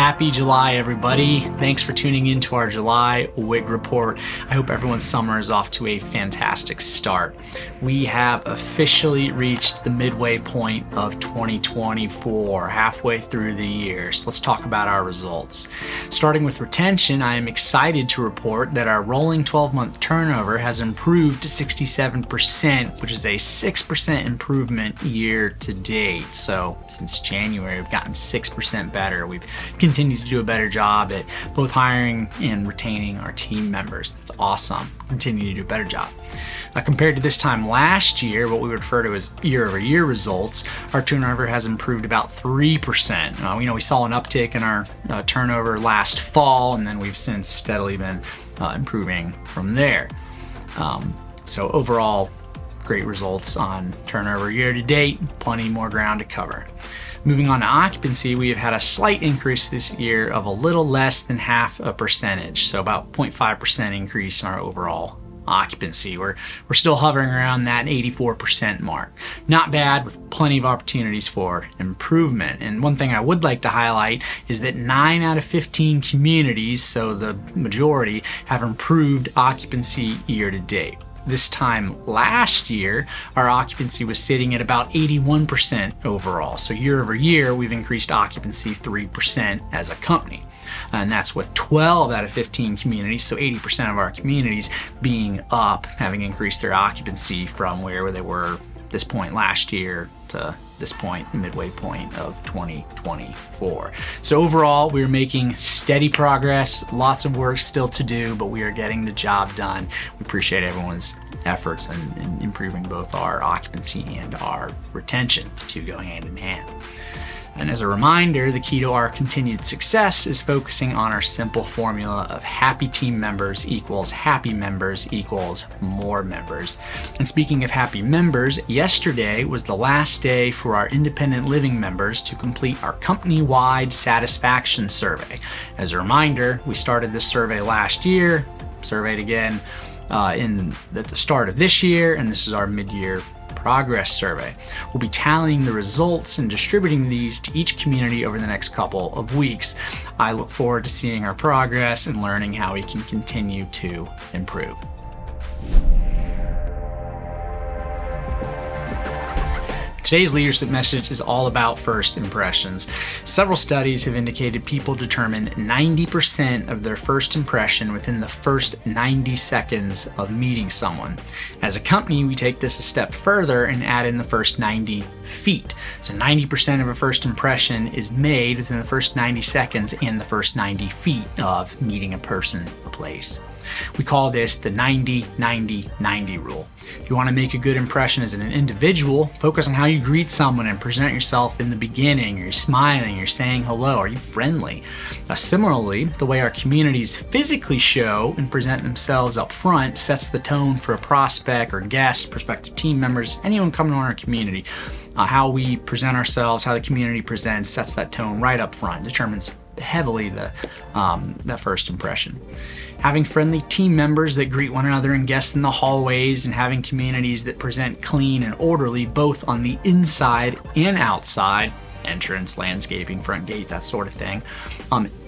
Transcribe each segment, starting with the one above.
Happy July, everybody. Thanks for tuning in to our July WIG Report. I hope everyone's summer is off to a fantastic start. We have officially reached the midway point of 2024, halfway through the year. So let's talk about our results. Starting with retention, I am excited to report that our rolling 12-month turnover has improved to 67%, which is a 6% improvement year to date. So since January, we've gotten 6% better. We've continued to do a better job at both hiring and retaining our team members. That's awesome. Continue to do a better job. Compared to this time last year, what we refer to as year-over-year results, our turnover has improved about 3%. We saw an uptick in our turnover last fall, and then we've since steadily been improving from there. So overall, great results on turnover year to date, plenty more ground to cover. Moving on to occupancy, we have had a slight increase this year of a little less than 0.5%, so about 0.5% increase in our overall occupancy. We're still hovering around that 84% mark. Not bad, with plenty of opportunities for improvement. And one thing I would like to highlight is that 9 out of 15 communities, so the majority, have improved occupancy year to date. This time last year, our occupancy was sitting at about 81% overall. So year over year, we've increased occupancy 3% as a company. And that's with 12 out of 15 communities, so 80% of our communities being up, having increased their occupancy from where they were this point last year to this point, midway point of 2024. So overall, we're making steady progress, lots of work still to do, but we are getting the job done. We appreciate everyone's efforts in improving both our occupancy and our retention, the two go hand in hand. And as a reminder, the key to our continued success is focusing on our simple formula of happy team members equals happy members equals more members. And speaking of happy members, yesterday was the last day for our independent living members to complete our company-wide satisfaction survey. As a reminder, we started this survey last year, surveyed again at the start of this year, and this is our mid-year progress survey. We'll be tallying the results and distributing these to each community over the next couple of weeks. I look forward to seeing our progress and learning how we can continue to improve. Today's leadership message is all about first impressions. Several studies have indicated people determine 90% of their first impression within the first 90 seconds of meeting someone. As a company, we take this a step further and add in the first 90 feet. So 90% of a first impression is made within the first 90 seconds and the first 90 feet of meeting a person, a place. We call this the 90-90-90 rule. If you want to make a good impression as an individual, focus on how you greet someone and present yourself in the beginning. You're smiling, you're saying hello, are you friendly? Similarly, the way our communities physically show and present themselves up front sets the tone for a prospect or guest, prospective team members, anyone coming on our community. How we present ourselves, how the community presents, sets that tone right up front, determines heavily that first impression. Having friendly team members that greet one another and guests in the hallways, and having communities that present clean and orderly both on the inside and outside, entrance, landscaping, front gate, that sort of thing,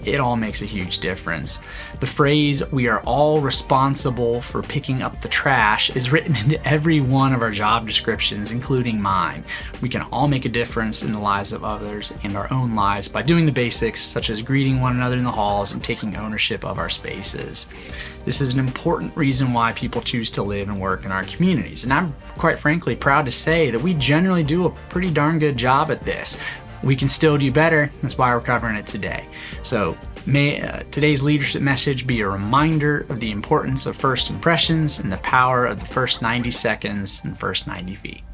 it all makes a huge difference. The phrase, "we are all responsible for picking up the trash," is written into every one of our job descriptions, including mine. We can all make a difference in the lives of others and our own lives by doing the basics, such as greeting one another in the halls and taking ownership of our spaces. This is an important reason why people choose to live and work in our communities. And I'm quite frankly proud to say that we generally do a pretty darn good job at this. We can still do better. That's why we're covering it today. So may today's leadership message be a reminder of the importance of first impressions and the power of the first 90 seconds and first 90 feet.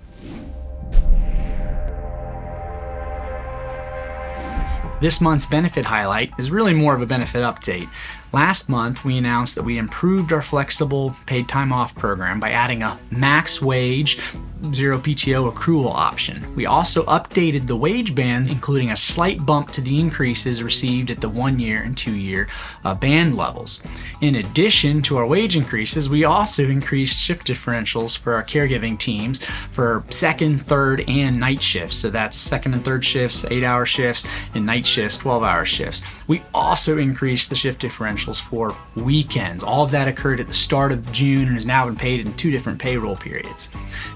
This month's benefit highlight is really more of a benefit update. Last month, we announced that we improved our flexible paid time off program by adding a max wage, 0 PTO accrual option. We also updated the wage bands, including a slight bump to the increases received at the 1-year and 2-year band levels. In addition to our wage increases, we also increased shift differentials for our caregiving teams for second, third, and night shifts. So that's second and third shifts, 8-hour shifts, and night shifts, 12-hour shifts. We also increased the shift differentials for weekends. All of that occurred at the start of June and has now been paid in 2 different payroll periods.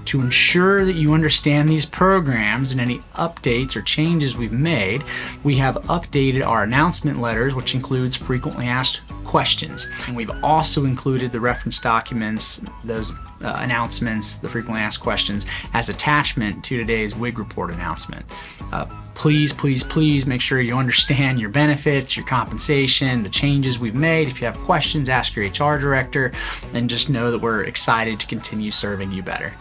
To ensure that you understand these programs and any updates or changes we've made, we have updated our announcement letters, which includes frequently asked questions. And we've also included the reference documents, those announcements, the frequently asked questions, as attachment to today's WIG report announcement. Please, please, please make sure you understand your benefits, your compensation, the changes we've made. If you have questions, ask your HR director, and just know that we're excited to continue serving you better.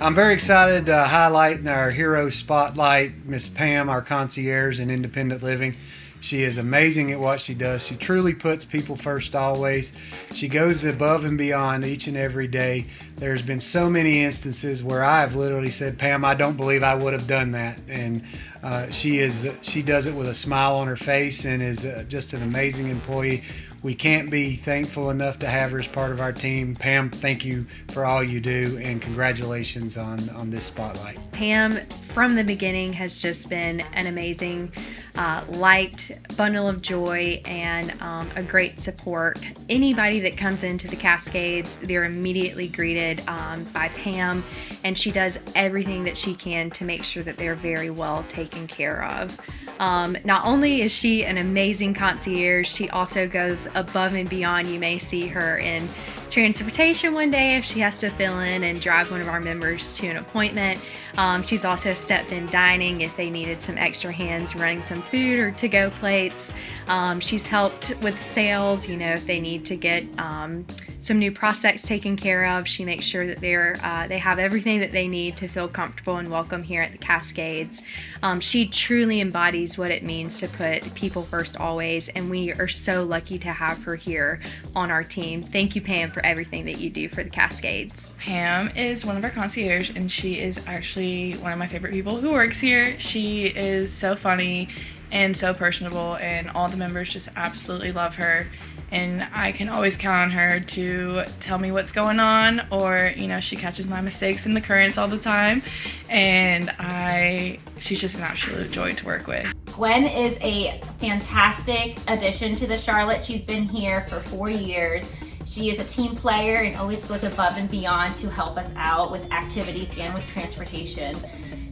I'm very excited to highlight in our hero spotlight Miss Pam, our concierge in independent living. She is amazing at what she does. She truly puts people first always. She goes above and beyond each and every day. There's been so many instances where I've literally said, Pam, I don't believe I would have done that. And she does it with a smile on her face and is just an amazing employee. We can't be thankful enough to have her as part of our team. Pam, thank you for all you do, and congratulations on this spotlight. Pam, from the beginning, has just been an amazing light, bundle of joy, and a great support. Anybody that comes into the Cascades, they're immediately greeted by Pam, and she does everything that she can to make sure that they're very well taken care of. Not only is she an amazing concierge, she also goes above and beyond. You may see her in transportation one day if she has to fill in and drive one of our members to an appointment. She's also stepped in dining if they needed some extra hands running some food or to-go plates. She's helped with sales, if they need to get some new prospects taken care of. She makes sure that they have everything that they need to feel comfortable and welcome here at the Cascades. She truly embodies what it means to put people first always, and we are so lucky to have her here on our team. Thank you, Pam, for everything that you do for the Cascades. Pam is one of our concierge, and she is actually one of my favorite people who works here. She is so funny and so personable, and all the members just absolutely love her. And I can always count on her to tell me what's going on, or she catches my mistakes in the currents all the time, and she's just an absolute joy to work with. Gwen is a fantastic addition to the Charlotte. She's been here for 4 years. She is a team player and always goes above and beyond to help us out with activities and with transportation.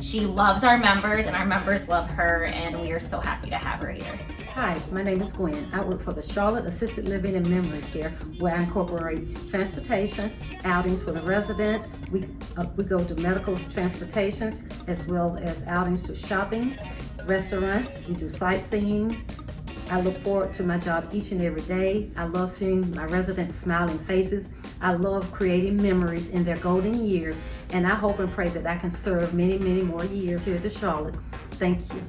She loves our members, and our members love her, and we are so happy to have her here. Hi, my name is Gwen. I work for the Charlotte Assisted Living and Memory Care, where I incorporate transportation, outings for the residents. We go to medical transportations as well as outings to shopping, restaurants. We do sightseeing. I look forward to my job each and every day. I love seeing my residents' smiling faces. I love creating memories in their golden years, and I hope and pray that I can serve many, many more years here at the Charlotte. Thank you.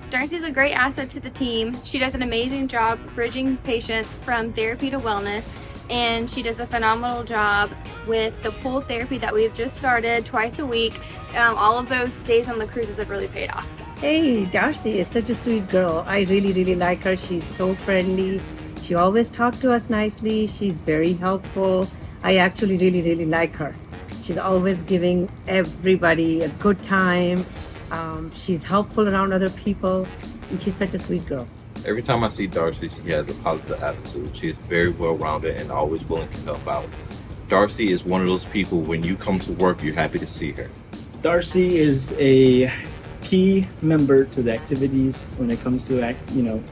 Darcy's a great asset to the team. She does an amazing job bridging patients from therapy to wellness, and she does a phenomenal job with the pool therapy that we've just started twice a week. All of those days on the cruises have really paid off. Hey, Darcy is such a sweet girl. I really, really like her. She's so friendly. She always talks to us nicely. She's very helpful. I actually really, really like her. She's always giving everybody a good time. She's helpful around other people, and she's such a sweet girl. Every time I see Darcy, she has a positive attitude. She is very well-rounded and always willing to help out. Darcy is one of those people, when you come to work, you're happy to see her. Darcy is a key member to the activities when it comes to, when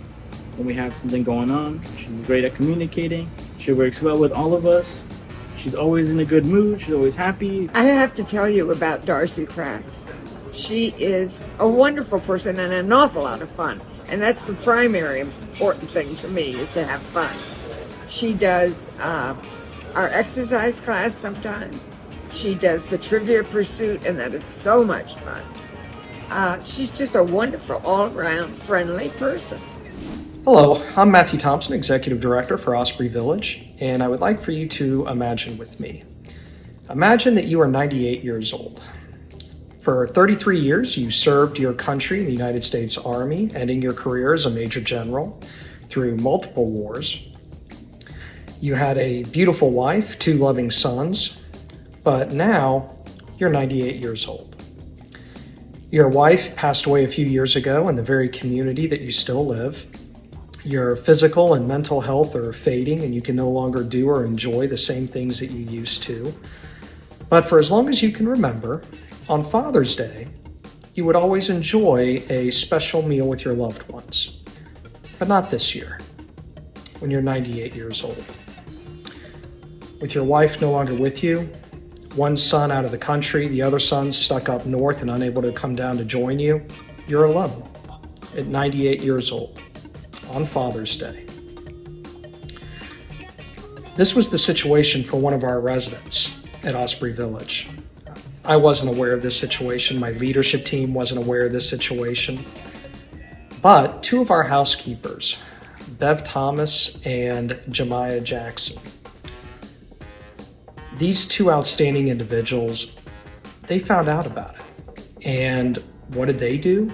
we have something going on. She's great at communicating. She works well with all of us. She's always in a good mood. She's always happy. I have to tell you about Darcy Kratz. She is a wonderful person and an awful lot of fun. And that's the primary important thing to me, is to have fun. She does our exercise class sometimes. She does the trivia pursuit, and that is so much fun. She's just a wonderful, all-around, friendly person. Hello, I'm Matthew Thompson, Executive Director for Osprey Village, and I would like for you to imagine with me. Imagine that you are 98 years old. For 33 years, you served your country, the United States Army, ending your career as a Major General through multiple wars. You had a beautiful wife, 2 loving sons, but now you're 98 years old. Your wife passed away a few years ago in the very community that you still live. Your physical and mental health are fading, and you can no longer do or enjoy the same things that you used to. But for as long as you can remember, on Father's Day, you would always enjoy a special meal with your loved ones. But not this year, when you're 98 years old. With your wife no longer with you, 1 son out of the country, the other son stuck up north and unable to come down to join you, you're alone at 98 years old on Father's Day. This was the situation for one of our residents at Osprey Village. I wasn't aware of this situation. My leadership team wasn't aware of this situation. But 2 of our housekeepers, Bev Thomas and Jemiah Jackson, these 2 outstanding individuals, they found out about it. And what did they do?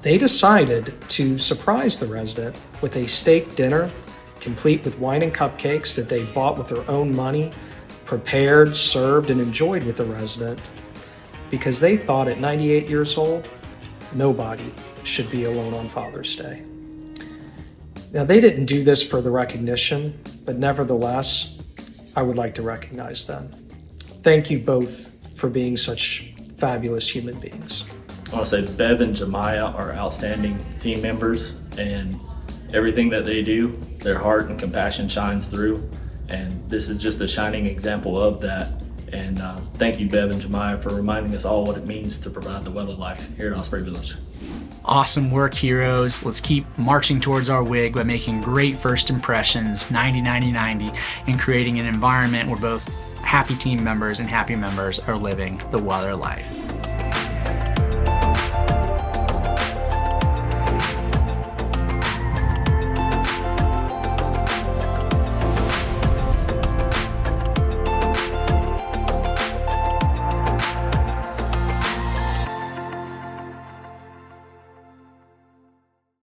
They decided to surprise the resident with a steak dinner, complete with wine and cupcakes that they bought with their own money, prepared, served, and enjoyed with the resident, because they thought at 98 years old, nobody should be alone on Father's Day. Now, they didn't do this for the recognition, but nevertheless, I would like to recognize them. Thank you both for being such fabulous human beings. I want to say Bev and Jemiah are outstanding team members, and everything that they do, their heart and compassion shines through, and this is just a shining example of that. And thank you, Bev and Jemiah, for reminding us all what it means to provide the well of life here at Osprey Village. Awesome work, heroes. Let's keep marching towards our WIG by making great first impressions, 90-90-90, and creating an environment where both happy team members and happy members are living the Weller life.